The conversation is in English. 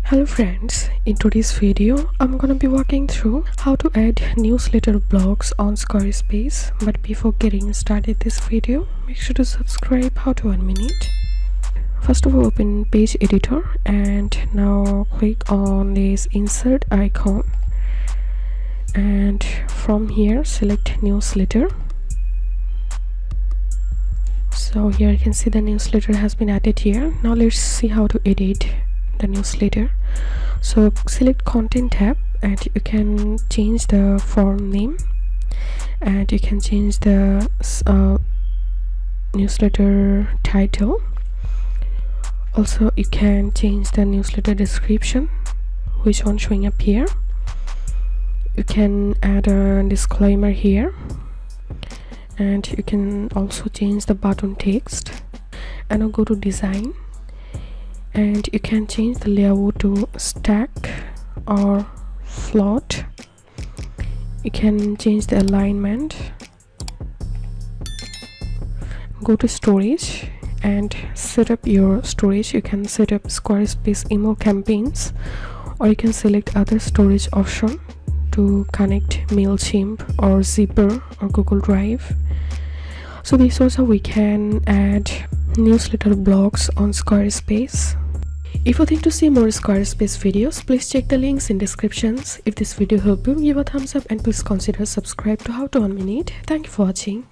Hello friends, in today's video I'm gonna be walking through how to add newsletter blogs on Squarespace. But before getting started this video, make sure to subscribe. How to 1 minute. First of all, open page editor and now click on this insert icon, and from here select newsletter. So here you can see the newsletter has been added here. Now let's see how to edit the newsletter. So select content tab and you can change the form name, and you can change the newsletter title. Also you can change the newsletter description, which one showing up here. You can add a disclaimer here, and you can also change the button text. And now go to design, and you can change the layout to stack or float. You can change the alignment. Go to storage and set up your storage. You can set up Squarespace email campaigns, or you can select other storage option to connect MailChimp or Zipper or Google Drive. So this was how we can add newsletter blogs on Squarespace. If you think to see more Squarespace videos, please check the links in descriptions. If this video helped you, give a thumbs up and please consider subscribe to How to 1 Minute. Thank you for watching.